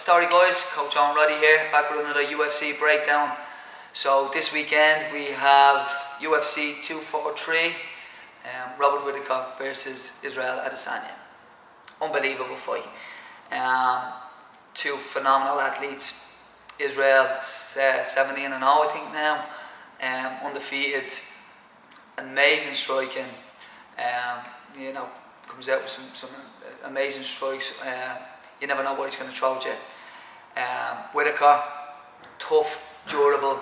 story, guys? Coach Roddy here, back with another UFC breakdown. So this weekend we have UFC 243, Whittaker versus Adesanya. Unbelievable fight. Two phenomenal athletes. Israel's 17-0, I think now, undefeated, amazing striking. Comes out with some amazing strikes. You never know what he's going to throw at you. Whittaker, tough, durable.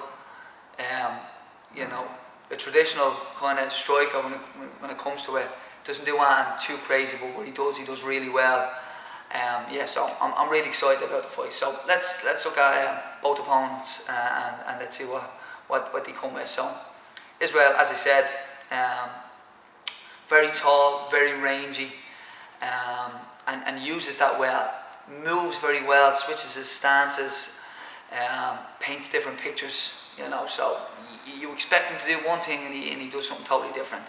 A traditional kind of striker when it comes to it. Doesn't do anything too crazy, but what he does really well. So I'm really excited about the fight. So let's look at both opponents and let's see what they come with. So Israel, as I said, very tall, very rangy, and uses that well. Moves very well, switches his stances, paints different pictures. So you expect him to do one thing and he does something totally different.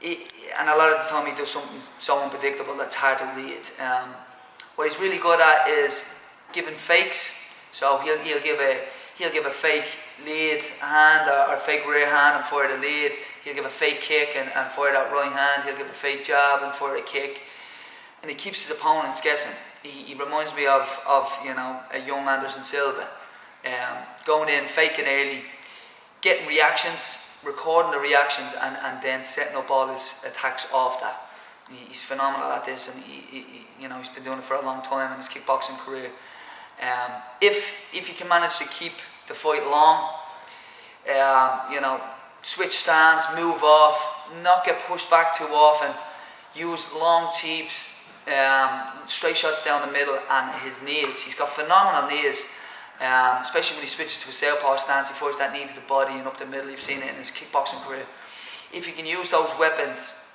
And a lot of the time he does something so unpredictable that's hard to read. What he's really good at is giving fakes. So he'll give a fake lead hand or fake rear hand and fire the lead. He'll give a fake kick and fire that right hand. He'll give a fake jab and fire a kick. And he keeps his opponents guessing. He reminds me of a young Anderson Silva, going in, faking early, getting reactions, recording the reactions, and then setting up all his attacks off that. He's phenomenal at this, and he's been doing it for a long time in his kickboxing career. If you can manage to keep the fight long, switch stance, move off, not get pushed back too often, use long teeps, straight shots down the middle, and his knees. He's got phenomenal knees, especially when he switches to a southpaw stance. He fires that knee to the body and up the middle. You've seen it in his kickboxing career. If you can use those weapons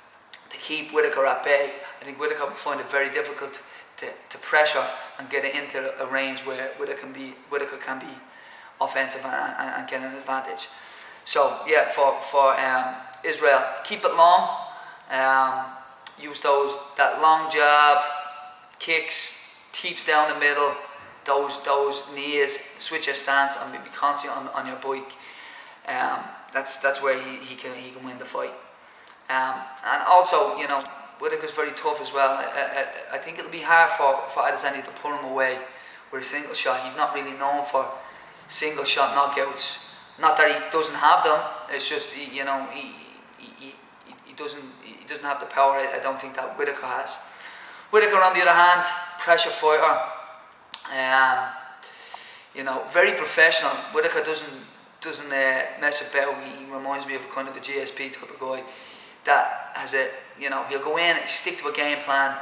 to keep Whittaker at bay, I think Whittaker will find it very difficult to pressure and get it into a range where Whittaker can be offensive and get an advantage. So yeah, for Israel, keep it long. Use that long jab, kicks, teeps down the middle, those knees, switch your stance, and be constant on your bike. That's where he can win the fight. And also, Whittaker's very tough as well. I think it'll be hard for Adesanya to pull him away with a single shot. He's not really known for single shot knockouts. Not that he doesn't have them. It's just he doesn't have the power. I don't think that Whittaker has. Whittaker, on the other hand, pressure fighter. Very professional. Whittaker doesn't mess about. He reminds me of a kind of a GSP type of guy that has he'll go in, stick to a game plan,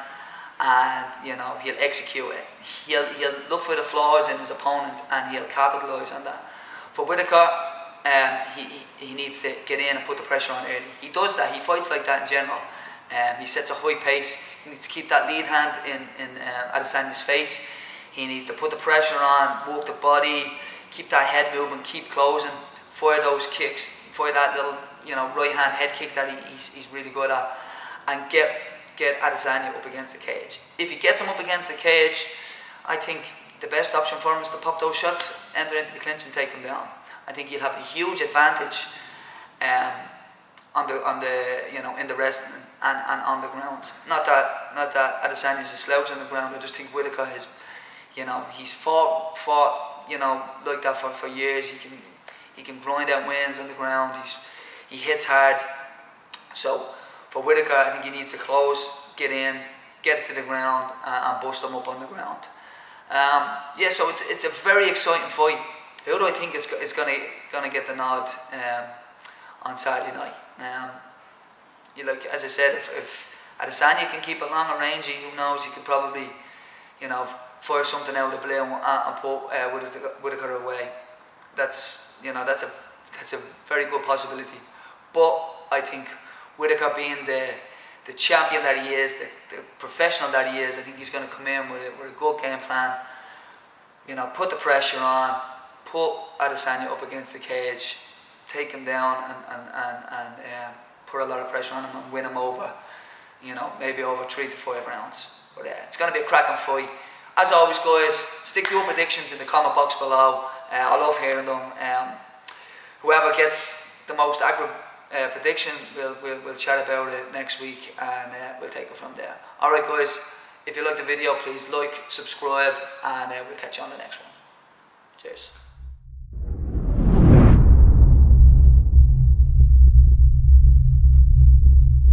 and he'll execute it. He'll look for the flaws in his opponent and he'll capitalise on that. For Whittaker, he needs to get in and put the pressure on early. He does that. He fights like that in general. He sets a high pace. He needs to keep that lead hand in Adesanya's face. He needs to put the pressure on, work the body, keep that head movement, keep closing, fire those kicks, fire that little right hand head kick that he's really good at, and get Adesanya up against the cage. If he gets him up against the cage, I think the best option for him is to pop those shots, enter into the clinch, and take him down. I think he'll have a huge advantage in the wrestling and on the ground. Not that Adesanya is a slouch on the ground. I just think Whittaker is, he's fought like that for years. He can grind out wins on the ground. He hits hard. So for Whittaker, I think he needs to close, get in, get it to the ground, and bust him up on the ground. So it's a very exciting fight. Who do I think is gonna get the nod on Saturday night? As I said, if Adesanya can keep it long and rangy, who knows? He could probably, fire something out of the blue and put Whittaker away. That's a very good possibility. But I think Whittaker, being the champion that he is, the professional that he is, I think he's going to come in with a good game plan. Put the pressure on, put Adesanya up against the cage, take him down, and put a lot of pressure on him and win him over. Maybe over 3 to 5 rounds. But it's going to be a cracking fight. As always, guys, stick your predictions in the comment box below. I love hearing them. Whoever gets the most accurate prediction, we'll chat about it next week, and we'll take it from there. Alright guys, if you like the video, please like, subscribe, and we'll catch you on the next one. Cheers.